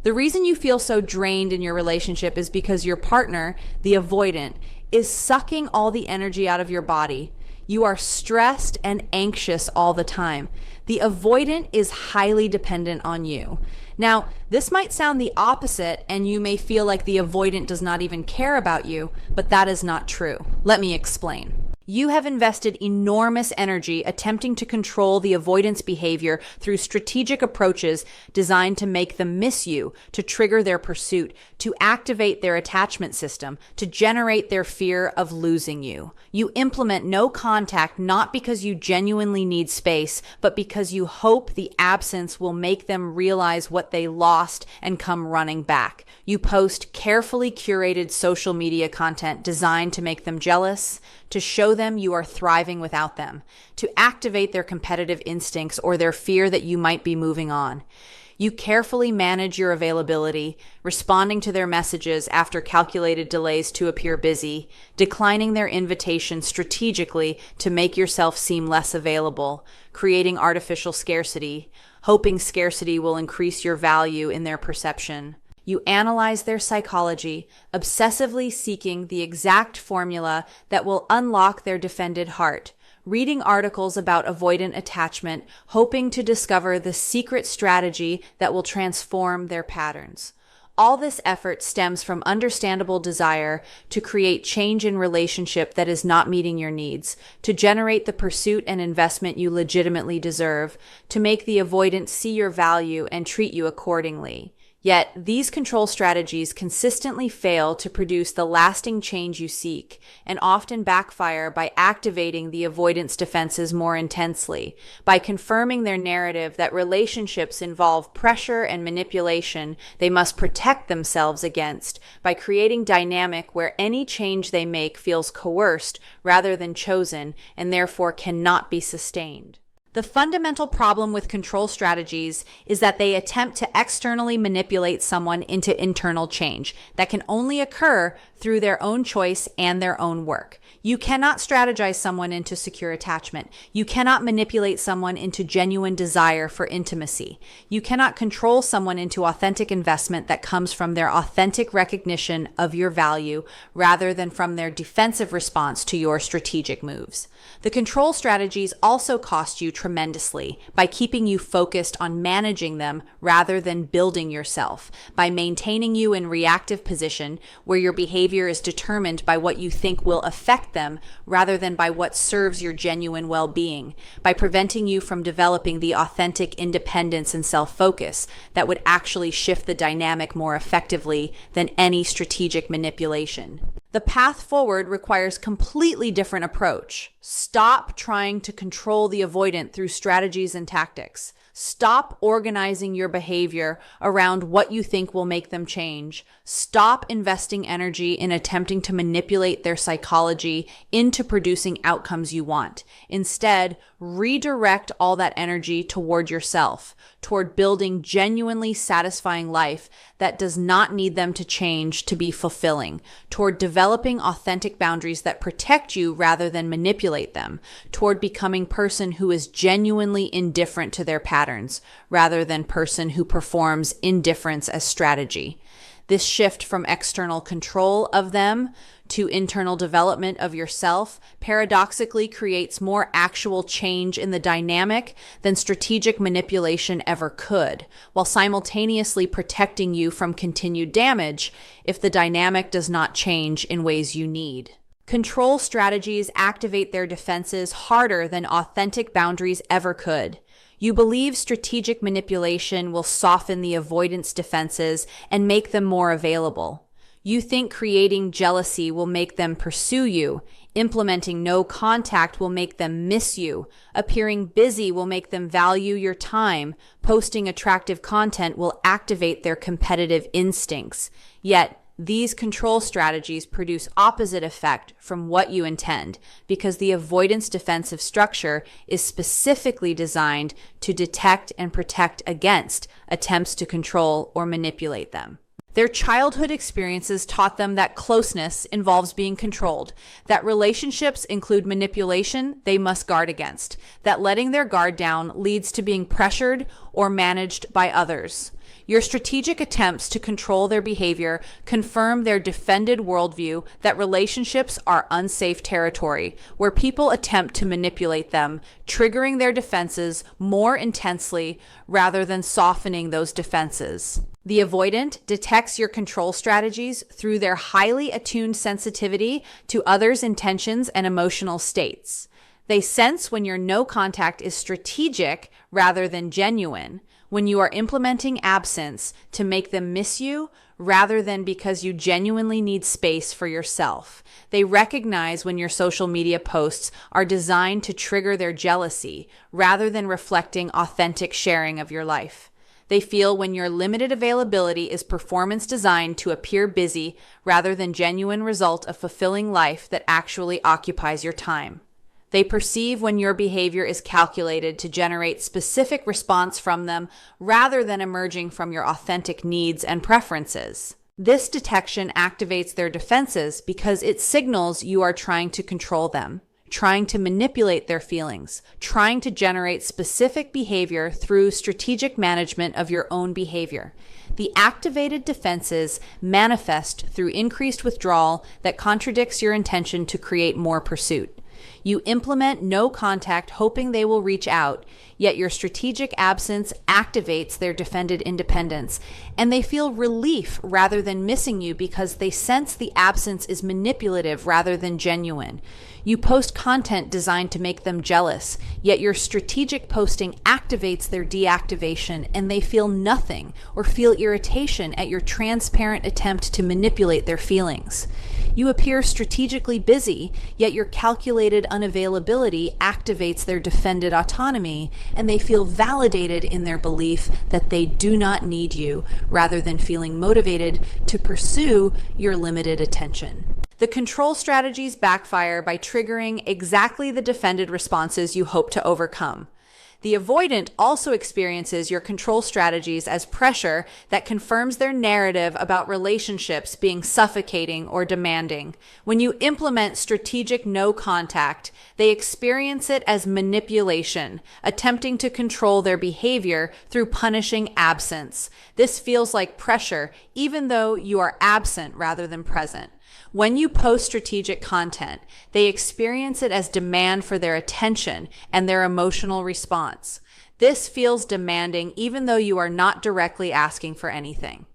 The reason you feel so drained in your relationship is because your partner, the avoidant, is sucking all the energy out of your body. You are stressed and anxious all the time. The avoidant is highly dependent on you. Now, this might sound the opposite, and you may feel like the avoidant does not even care about you, but that is not true. Let me explain. You have invested enormous energy attempting to control the avoidance behavior through strategic approaches designed to make them miss you, to trigger their pursuit, to activate their attachment system, to generate their fear of losing you. You implement no contact not because you genuinely need space, but because you hope the absence will make them realize what they lost and come running back. You post carefully curated social media content designed to make them jealous, to show them you are thriving without them, to activate their competitive instincts or their fear that you might be moving on. You carefully manage your availability, responding to their messages after calculated delays to appear busy, declining their invitation strategically to make yourself seem less available, creating artificial scarcity, hoping scarcity will increase your value in their perception. You analyze their psychology, obsessively seeking the exact formula that will unlock their defended heart, reading articles about avoidant attachment, hoping to discover the secret strategy that will transform their patterns. All this effort stems from understandable desire to create change in relationship that is not meeting your needs, to generate the pursuit and investment you legitimately deserve, to make the avoidant see your value and treat you accordingly. Yet, these control strategies consistently fail to produce the lasting change you seek, and often backfire by activating the avoidance defenses more intensely, by confirming their narrative that relationships involve pressure and manipulation they must protect themselves against, by creating dynamic where any change they make feels coerced rather than chosen, and therefore cannot be sustained. The fundamental problem with control strategies is that they attempt to externally manipulate someone into internal change that can only occur through their own choice and their own work. You cannot strategize someone into secure attachment. You cannot manipulate someone into genuine desire for intimacy. You cannot control someone into authentic investment that comes from their authentic recognition of your value rather than from their defensive response to your strategic moves. The control strategies also cost you tremendously by keeping you focused on managing them rather than building yourself, by maintaining you in reactive position where your behavior is determined by what you think will affect them rather than by what serves your genuine well-being, by preventing you from developing the authentic independence and self-focus that would actually shift the dynamic more effectively than any strategic manipulation. The path forward requires completely different approach. Stop trying to control the avoidant through strategies and tactics. Stop organizing your behavior around what you think will make them change. Stop investing energy in attempting to manipulate their psychology into producing outcomes you want. Instead, redirect all that energy toward yourself, toward building genuinely satisfying life that does not need them to change to be fulfilling, toward developing authentic boundaries that protect you rather than manipulate them, toward becoming person who is genuinely indifferent to their patterns rather than person who performs indifference as strategy. This shift from external control of them to internal development of yourself paradoxically creates more actual change in the dynamic than strategic manipulation ever could, while simultaneously protecting you from continued damage if the dynamic does not change in ways you need. Control strategies activate their defenses harder than authentic boundaries ever could. You believe strategic manipulation will soften the avoidance defenses and make them more available. You think creating jealousy will make them pursue you, implementing no contact will make them miss you, appearing busy will make them value your time, posting attractive content will activate their competitive instincts. Yet, these control strategies produce opposite effect from what you intend because the avoidance defensive structure is specifically designed to detect and protect against attempts to control or manipulate them. Their childhood experiences taught them that closeness involves being controlled, that relationships include manipulation they must guard against, that letting their guard down leads to being pressured or managed by others. Your strategic attempts to control their behavior confirm their defended worldview that relationships are unsafe territory, where people attempt to manipulate them, triggering their defenses more intensely rather than softening those defenses. The avoidant detects your control strategies through their highly attuned sensitivity to others' intentions and emotional states. They sense when your no contact is strategic rather than genuine, when you are implementing absence to make them miss you rather than because you genuinely need space for yourself. They recognize when your social media posts are designed to trigger their jealousy rather than reflecting authentic sharing of your life. They feel when your limited availability is performance designed to appear busy rather than genuine result of fulfilling life that actually occupies your time. They perceive when your behavior is calculated to generate specific response from them rather than emerging from your authentic needs and preferences. This detection activates their defenses because it signals you are trying to control them, trying to manipulate their feelings, trying to generate specific behavior through strategic management of your own behavior. The activated defenses manifest through increased withdrawal that contradicts your intention to create more pursuit. You implement no contact hoping they will reach out, yet your strategic absence activates their defended independence, and they feel relief rather than missing you because they sense the absence is manipulative rather than genuine. You post content designed to make them jealous, yet your strategic posting activates their deactivation, and they feel nothing or feel irritation at your transparent attempt to manipulate their feelings. You appear strategically busy, yet your calculated unavailability activates their defended autonomy, and they feel validated in their belief that they do not need you, rather than feeling motivated to pursue your limited attention. The control strategies backfire by triggering exactly the defended responses you hope to overcome. The avoidant also experiences your control strategies as pressure that confirms their narrative about relationships being suffocating or demanding. When you implement strategic no contact, they experience it as manipulation, attempting to control their behavior through punishing absence. This feels like pressure, even though you are absent rather than present. When you post strategic content, they experience it as demand for their attention and their emotional response. This feels demanding even though you are not directly asking for anything.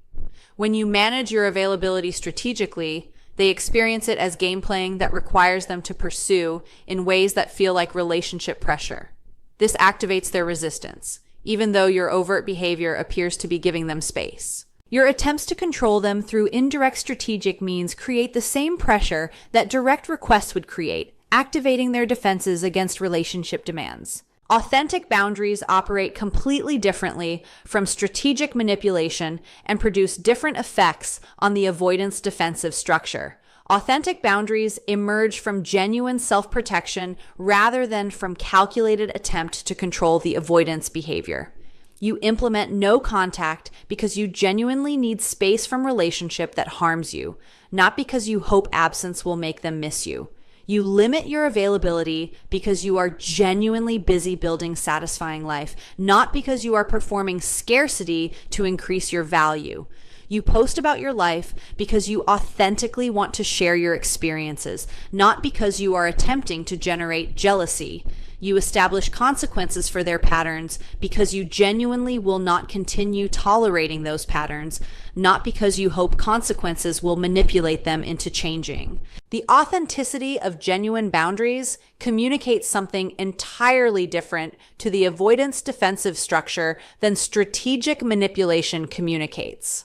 When you manage your availability strategically, they experience it as game playing that requires them to pursue in ways that feel like relationship pressure. This activates their resistance, even though your overt behavior appears to be giving them space. Your attempts to control them through indirect strategic means create the same pressure that direct requests would create, activating their defenses against relationship demands. Authentic boundaries operate completely differently from strategic manipulation and produce different effects on the avoidance defensive structure. Authentic boundaries emerge from genuine self-protection rather than from calculated attempt to control the avoidance behavior. You implement no contact because you genuinely need space from relationship that harms you, not because you hope absence will make them miss you. You limit your availability because you are genuinely busy building satisfying life, not because you are performing scarcity to increase your value. You post about your life because you authentically want to share your experiences, not because you are attempting to generate jealousy. You establish consequences for their patterns because you genuinely will not continue tolerating those patterns, not because you hope consequences will manipulate them into changing. The authenticity of genuine boundaries communicates something entirely different to the avoidance defensive structure than strategic manipulation communicates.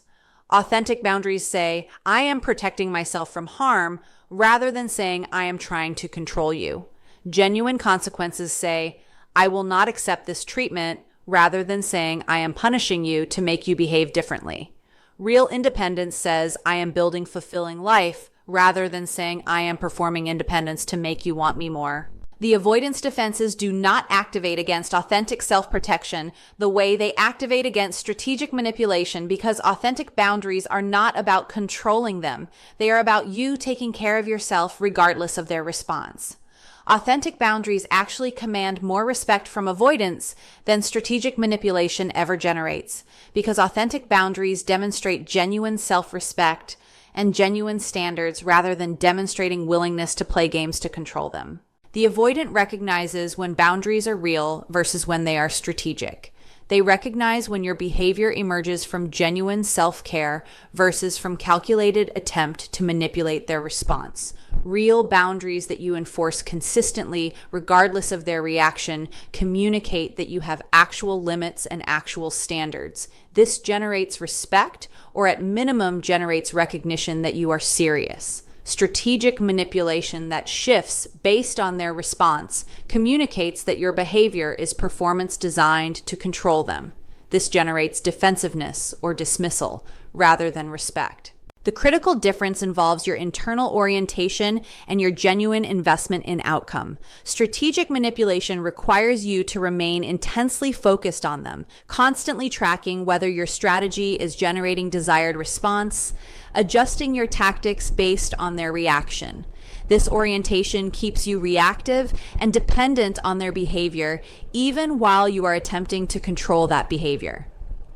Authentic boundaries say, I am protecting myself from harm, rather than saying, I am trying to control you. Genuine consequences say, I will not accept this treatment, rather than saying, I am punishing you to make you behave differently. Real independence says, I am building fulfilling life, rather than saying, I am performing independence to make you want me more. The avoidance defenses do not activate against authentic self-protection the way they activate against strategic manipulation, because authentic boundaries are not about controlling them. They are about you taking care of yourself regardless of their response. Authentic boundaries actually command more respect from avoidance than strategic manipulation ever generates, because authentic boundaries demonstrate genuine self-respect and genuine standards rather than demonstrating willingness to play games to control them. The avoidant recognizes when boundaries are real versus when they are strategic. They recognize when your behavior emerges from genuine self-care versus from calculated attempt to manipulate their response. Real boundaries that you enforce consistently, regardless of their reaction, communicate that you have actual limits and actual standards. This generates respect, or at minimum generates recognition that you are serious. Strategic manipulation that shifts based on their response communicates that your behavior is performance designed to control them. This generates defensiveness or dismissal rather than respect. The critical difference involves your internal orientation and your genuine investment in outcome. Strategic manipulation requires you to remain intensely focused on them, constantly tracking whether your strategy is generating desired response, adjusting your tactics based on their reaction. This orientation keeps you reactive and dependent on their behavior, even while you are attempting to control that behavior.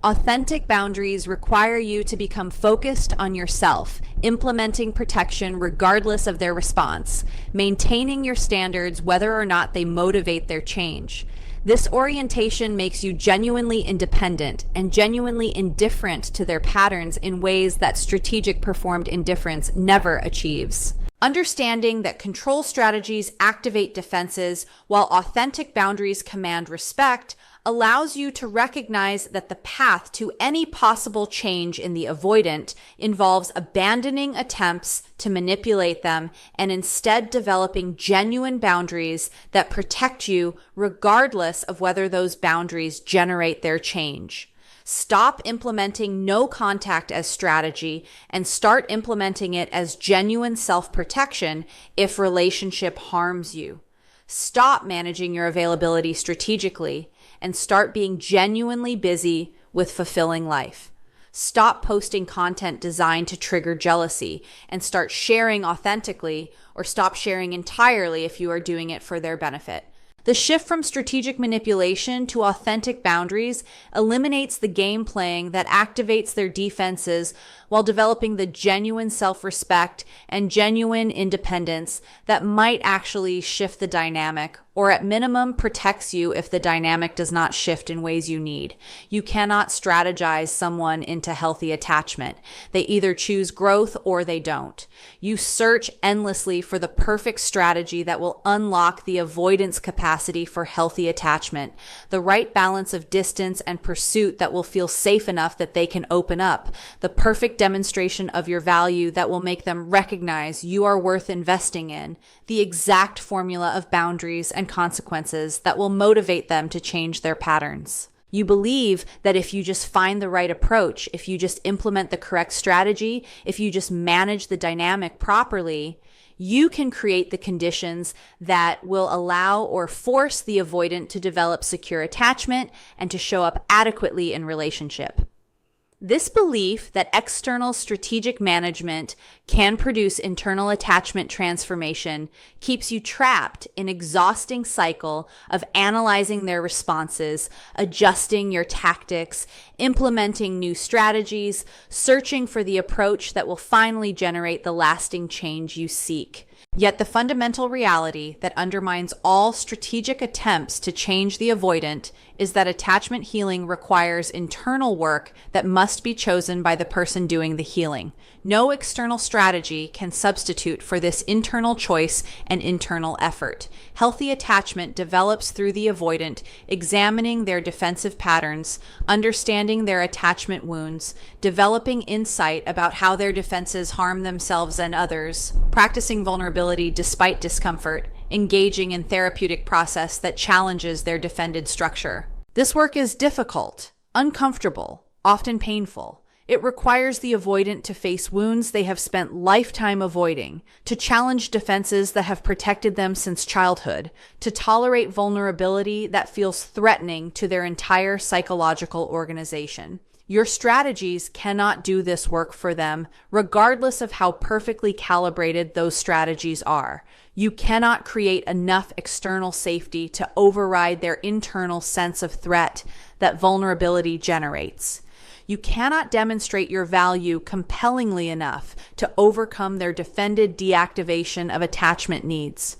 Authentic boundaries require you to become focused on yourself, implementing protection regardless of their response, maintaining your standards whether or not they motivate their change. This orientation makes you genuinely independent and genuinely indifferent to their patterns in ways that strategic performed indifference never achieves. Understanding that control strategies activate defenses while authentic boundaries command respect allows you to recognize that the path to any possible change in the avoidant involves abandoning attempts to manipulate them and instead developing genuine boundaries that protect you regardless of whether those boundaries generate their change. Stop implementing no contact as strategy and start implementing it as genuine self-protection if relationship harms you. Stop managing your availability strategically and start being genuinely busy with fulfilling life. Stop posting content designed to trigger jealousy and start sharing authentically, or stop sharing entirely if you are doing it for their benefit. The shift from strategic manipulation to authentic boundaries eliminates the game playing that activates their defenses while developing the genuine self-respect and genuine independence that might actually shift the dynamic, or at minimum protects you if the dynamic does not shift in ways you need. You cannot strategize someone into healthy attachment. They either choose growth or they don't. You search endlessly for the perfect strategy that will unlock the avoidance capacity for healthy attachment, the right balance of distance and pursuit that will feel safe enough that they can open up, the perfect demonstration of your value that will make them recognize you are worth investing in, the exact formula of boundaries and consequences that will motivate them to change their patterns. You believe that if you just find the right approach, if you just implement the correct strategy, if you just manage the dynamic properly, you can create the conditions that will allow or force the avoidant to develop secure attachment and to show up adequately in relationship. This belief that external strategic management can produce internal attachment transformation keeps you trapped in an exhausting cycle of analyzing their responses, adjusting your tactics, implementing new strategies, searching for the approach that will finally generate the lasting change you seek. Yet the fundamental reality that undermines all strategic attempts to change the avoidant is that attachment healing requires internal work that must be chosen by the person doing the healing. No external strategy can substitute for this internal choice and internal effort. Healthy attachment develops through the avoidant examining their defensive patterns, understanding their attachment wounds, developing insight about how their defenses harm themselves and others, practicing vulnerability despite discomfort, engaging in therapeutic process that challenges their defended structure. This work is difficult, uncomfortable, often painful. It requires the avoidant to face wounds they have spent lifetime avoiding, to challenge defenses that have protected them since childhood, to tolerate vulnerability that feels threatening to their entire psychological organization. Your strategies cannot do this work for them, regardless of how perfectly calibrated those strategies are. You cannot create enough external safety to override their internal sense of threat that vulnerability generates. You cannot demonstrate your value compellingly enough to overcome their defended deactivation of attachment needs.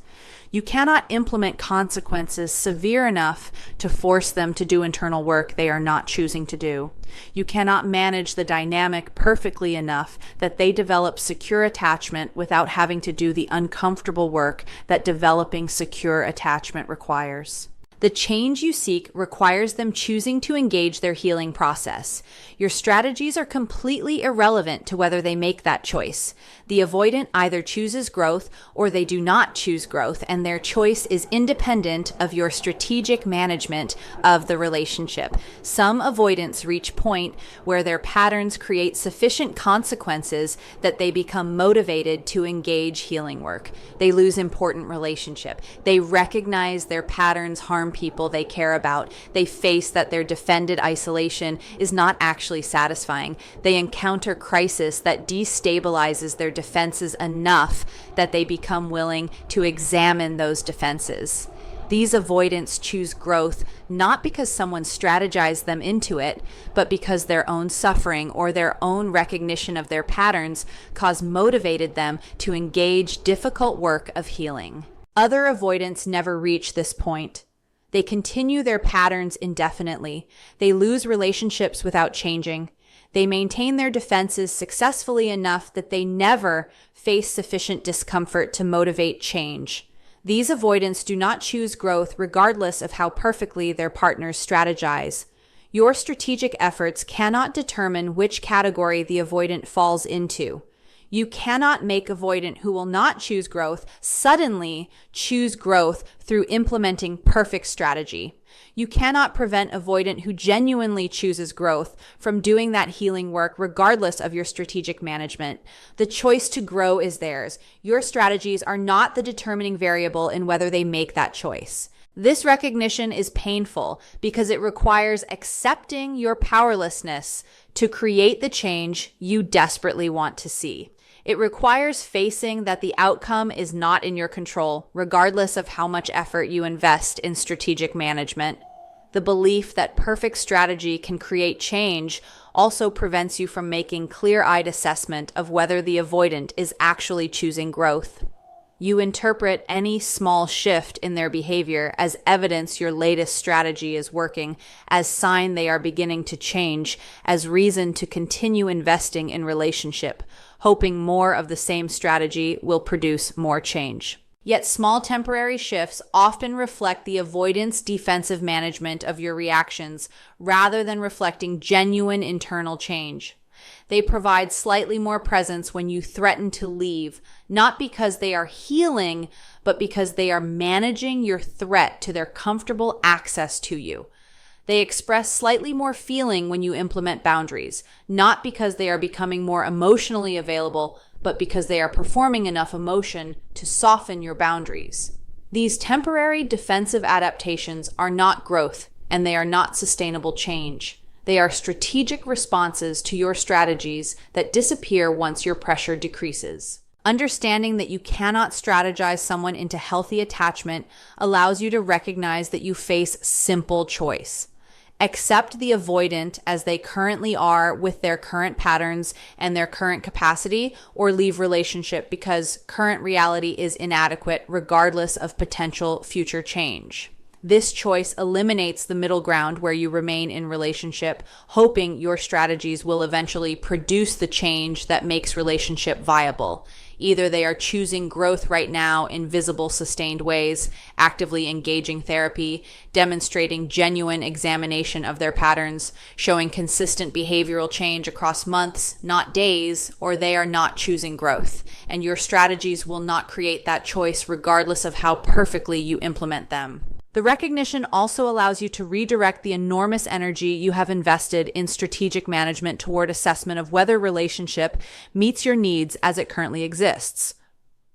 You cannot implement consequences severe enough to force them to do internal work they are not choosing to do. You cannot manage the dynamic perfectly enough that they develop secure attachment without having to do the uncomfortable work that developing secure attachment requires. The change you seek requires them choosing to engage their healing process. Your strategies are completely irrelevant to whether they make that choice. The avoidant either chooses growth or they do not choose growth, and their choice is independent of your strategic management of the relationship. Some avoidants reach point where their patterns create sufficient consequences that they become motivated to engage healing work. They lose important relationship. They recognize their patterns harm people they care about. They face that their defended isolation is not actually satisfying. They encounter crisis that destabilizes their defenses enough that they become willing to examine those defenses. These avoidants choose growth not because someone strategized them into it, but because their own suffering or their own recognition of their patterns motivated them to engage difficult work of healing. Other avoidants never reach this point. They continue their patterns indefinitely. They lose relationships without changing. They maintain their defenses successfully enough that they never face sufficient discomfort to motivate change. These avoidants do not choose growth regardless of how perfectly their partners strategize. Your strategic efforts cannot determine which category the avoidant falls into. You cannot make avoidant who will not choose growth suddenly choose growth through implementing perfect strategy. You cannot prevent avoidant who genuinely chooses growth from doing that healing work regardless of your strategic management. The choice to grow is theirs. Your strategies are not the determining variable in whether they make that choice. This recognition is painful because it requires accepting your powerlessness to create the change you desperately want to see. It requires facing that the outcome is not in your control, regardless of how much effort you invest in strategic management. The belief that perfect strategy can create change also prevents you from making clear-eyed assessment of whether the avoidant is actually choosing growth. You interpret any small shift in their behavior as evidence your latest strategy is working, as sign they are beginning to change, as reason to continue investing in relationship, hoping more of the same strategy will produce more change. Yet small temporary shifts often reflect the avoidance defensive management of your reactions rather than reflecting genuine internal change. They provide slightly more presence when you threaten to leave, not because they are healing, but because they are managing your threat to their comfortable access to you. They express slightly more feeling when you implement boundaries, not because they are becoming more emotionally available, but because they are performing enough emotion to soften your boundaries. These temporary defensive adaptations are not growth, and they are not sustainable change. They are strategic responses to your strategies that disappear once your pressure decreases. Understanding that you cannot strategize someone into healthy attachment allows you to recognize that you face simple choice. Accept the avoidant as they currently are with their current patterns and their current capacity, or leave relationship because current reality is inadequate regardless of potential future change. This choice eliminates the middle ground where you remain in relationship, hoping your strategies will eventually produce the change that makes relationship viable. Either they are choosing growth right now in visible, sustained ways, actively engaging therapy, demonstrating genuine examination of their patterns, showing consistent behavioral change across months, not days, or they are not choosing growth. And your strategies will not create that choice regardless of how perfectly you implement them. The recognition also allows you to redirect the enormous energy you have invested in strategic management toward assessment of whether relationship meets your needs as it currently exists.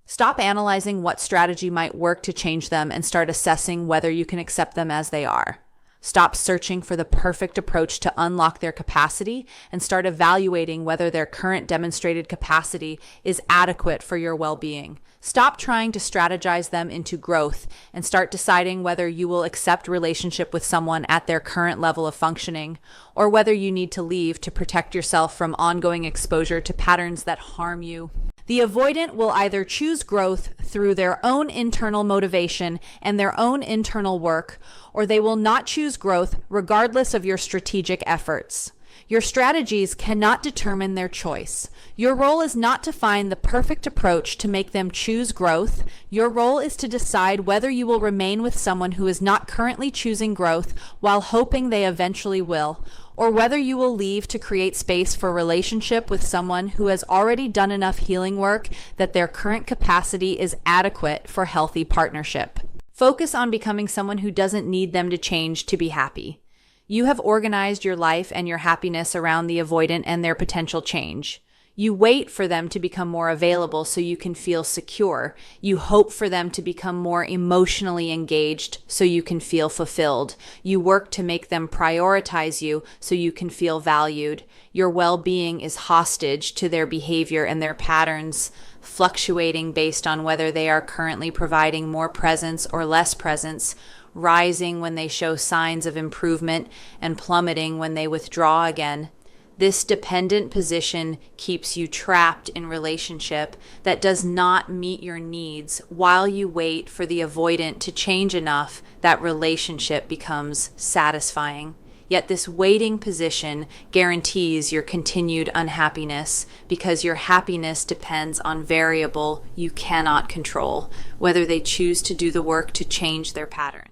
Stop analyzing what strategy might work to change them and start assessing whether you can accept them as they are. Stop searching for the perfect approach to unlock their capacity and start evaluating whether their current demonstrated capacity is adequate for your well-being. Stop trying to strategize them into growth and start deciding whether you will accept relationship with someone at their current level of functioning or whether you need to leave to protect yourself from ongoing exposure to patterns that harm you. The avoidant will either choose growth through their own internal motivation and their own internal work, or they will not choose growth regardless of your strategic efforts. Your strategies cannot determine their choice. Your role is not to find the perfect approach to make them choose growth. Your role is to decide whether you will remain with someone who is not currently choosing growth while hoping they eventually will, or whether you will leave to create space for a relationship with someone who has already done enough healing work that their current capacity is adequate for healthy partnership. Focus on becoming someone who doesn't need them to change to be happy. You have organized your life and your happiness around the avoidant and their potential change. You wait for them to become more available so you can feel secure. You hope for them to become more emotionally engaged so you can feel fulfilled. You work to make them prioritize you so you can feel valued. Your well-being is hostage to their behavior and their patterns, fluctuating based on whether they are currently providing more presence or less presence, rising when they show signs of improvement and plummeting when they withdraw again. This dependent position keeps you trapped in relationship that does not meet your needs while you wait for the avoidant to change enough that relationship becomes satisfying. Yet this waiting position guarantees your continued unhappiness because your happiness depends on variable you cannot control, whether they choose to do the work to change their patterns.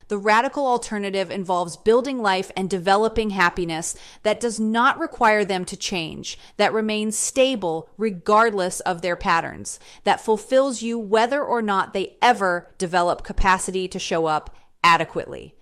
The radical alternative involves building life and developing happiness that does not require them to change, that remains stable regardless of their patterns, that fulfills you whether or not they ever develop capacity to show up adequately.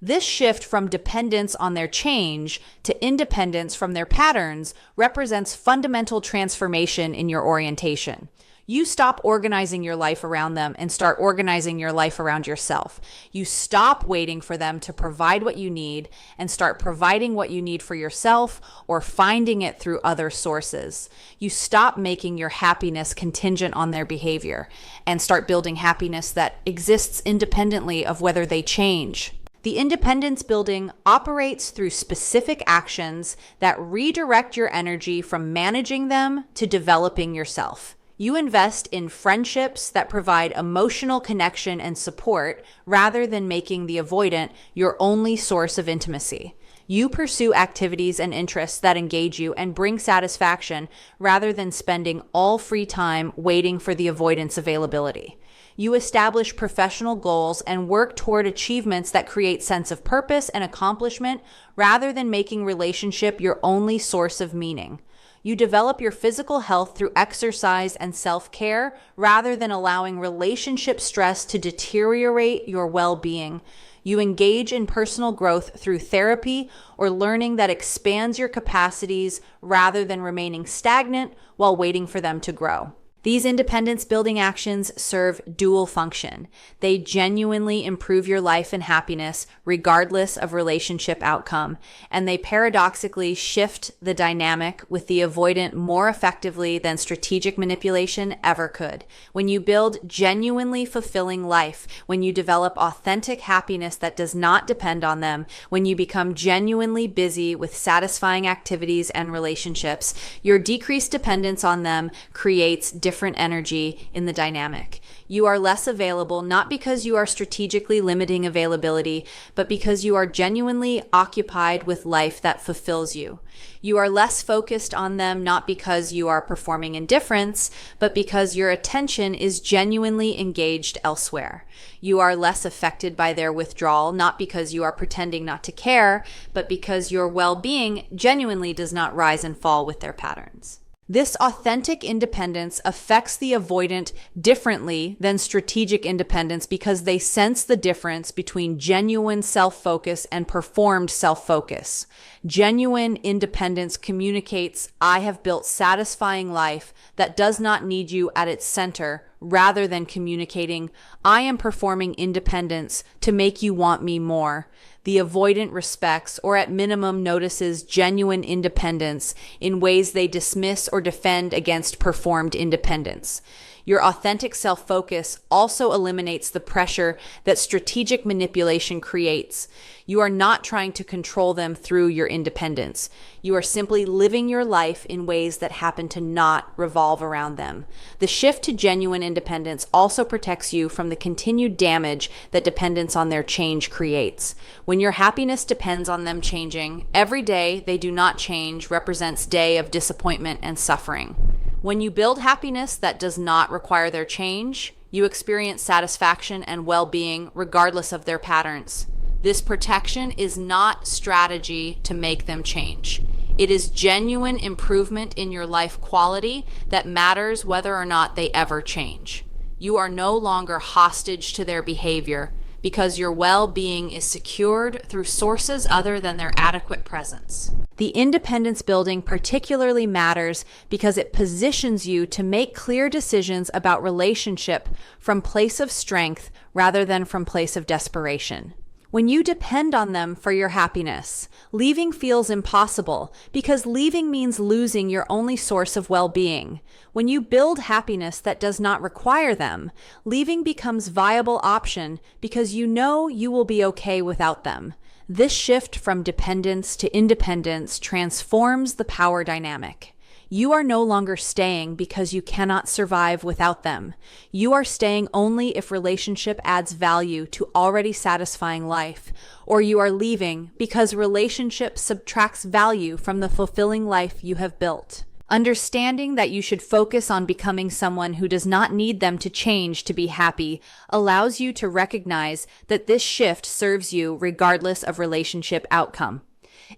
This shift from dependence on their change to independence from their patterns represents fundamental transformation in your orientation. You stop organizing your life around them and start organizing your life around yourself. You stop waiting for them to provide what you need and start providing what you need for yourself or finding it through other sources. You stop making your happiness contingent on their behavior and start building happiness that exists independently of whether they change. The independence building operates through specific actions that redirect your energy from managing them to developing yourself. You invest in friendships that provide emotional connection and support rather than making the avoidant your only source of intimacy. You pursue activities and interests that engage you and bring satisfaction rather than spending all free time waiting for the avoidant's availability. You establish professional goals and work toward achievements that create sense of purpose and accomplishment rather than making relationship your only source of meaning. You develop your physical health through exercise and self-care rather than allowing relationship stress to deteriorate your well-being. You engage in personal growth through therapy or learning that expands your capacities rather than remaining stagnant while waiting for them to grow. These independence building actions serve dual function. They genuinely improve your life and happiness regardless of relationship outcome, and they paradoxically shift the dynamic with the avoidant more effectively than strategic manipulation ever could. When you build genuinely fulfilling life, when you develop authentic happiness that does not depend on them, when you become genuinely busy with satisfying activities and relationships, your decreased dependence on them creates different energy in the dynamic. You are less available not because you are strategically limiting availability, but because you are genuinely occupied with life that fulfills you. You are less focused on them not because you are performing indifference, but because your attention is genuinely engaged elsewhere. You are less affected by their withdrawal not because you are pretending not to care, but because your well-being genuinely does not rise and fall with their patterns. This authentic independence affects the avoidant differently than strategic independence because they sense the difference between genuine self-focus and performed self-focus. Genuine independence communicates, I have built satisfying life that does not need you at its center, rather than communicating, I am performing independence to make you want me more. The avoidant respects, or at minimum notices, genuine independence in ways they dismiss or defend against performed independence. Your authentic self-focus also eliminates the pressure that strategic manipulation creates. You are not trying to control them through your independence. You are simply living your life in ways that happen to not revolve around them. The shift to genuine independence also protects you from the continued damage that dependence on their change creates. When your happiness depends on them changing, every day they do not change represents day of disappointment and suffering. When you build happiness that does not require their change, you experience satisfaction and well-being regardless of their patterns. This protection is not strategy to make them change. It is genuine improvement in your life quality that matters whether or not they ever change. You are no longer hostage to their behavior because your well-being is secured through sources other than their adequate presence. The independence building particularly matters because it positions you to make clear decisions about relationship from place of strength rather than from place of desperation. When you depend on them for your happiness, leaving feels impossible because leaving means losing your only source of well-being. When you build happiness that does not require them, leaving becomes a viable option because you know you will be okay without them. This shift from dependence to independence transforms the power dynamic. You are no longer staying because you cannot survive without them. You are staying only if relationship adds value to already satisfying life, or you are leaving because relationship subtracts value from the fulfilling life you have built. Understanding that you should focus on becoming someone who does not need them to change to be happy allows you to recognize that this shift serves you regardless of relationship outcome.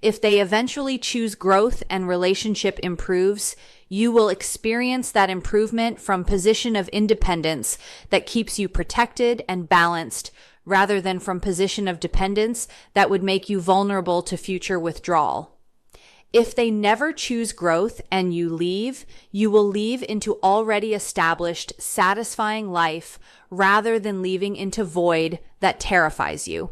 If they eventually choose growth and relationship improves, you will experience that improvement from a position of independence that keeps you protected and balanced rather than from a position of dependence that would make you vulnerable to future withdrawal. If they never choose growth and you leave, you will leave into already established, satisfying life rather than leaving into void that terrifies you.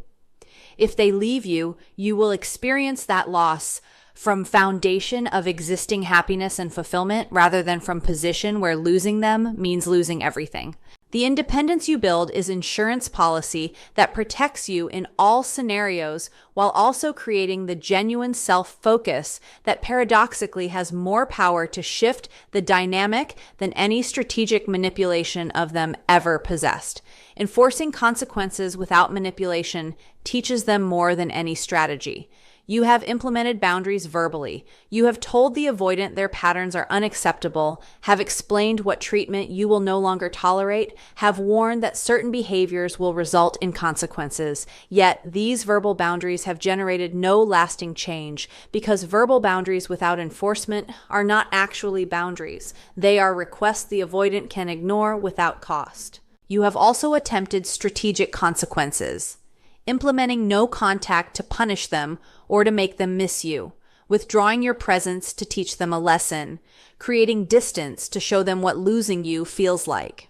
If they leave you, you will experience that loss from foundation of existing happiness and fulfillment rather than from position where losing them means losing everything. The independence you build is insurance policy that protects you in all scenarios while also creating the genuine self-focus that paradoxically has more power to shift the dynamic than any strategic manipulation of them ever possessed. Enforcing consequences without manipulation teaches them more than any strategy. You have implemented boundaries verbally. You have told the avoidant their patterns are unacceptable, have explained what treatment you will no longer tolerate, have warned that certain behaviors will result in consequences. Yet these verbal boundaries have generated no lasting change because verbal boundaries without enforcement are not actually boundaries. They are requests the avoidant can ignore without cost. You have also attempted strategic consequences, implementing no contact to punish them or to make them miss you, withdrawing your presence to teach them a lesson, creating distance to show them what losing you feels like.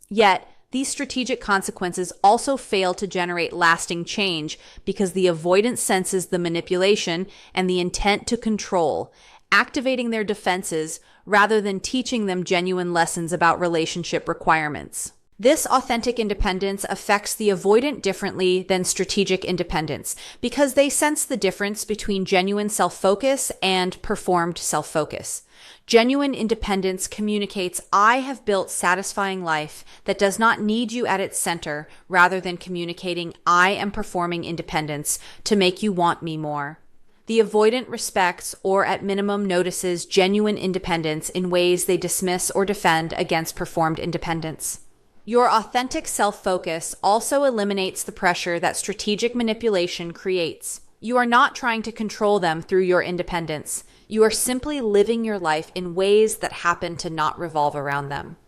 Yet, these strategic consequences also fail to generate lasting change because the avoidant senses the manipulation and the intent to control, activating their defenses rather than teaching them genuine lessons about relationship requirements. This authentic independence affects the avoidant differently than strategic independence because they sense the difference between genuine self-focus and performed self-focus. Genuine independence communicates, I have built satisfying life that does not need you at its center, rather than communicating, I am performing independence to make you want me more. The avoidant respects or at minimum notices genuine independence in ways they dismiss or defend against performed independence. Your authentic self-focus also eliminates the pressure that strategic manipulation creates. You are not trying to control them through your independence. You are simply living your life in ways that happen to not revolve around them.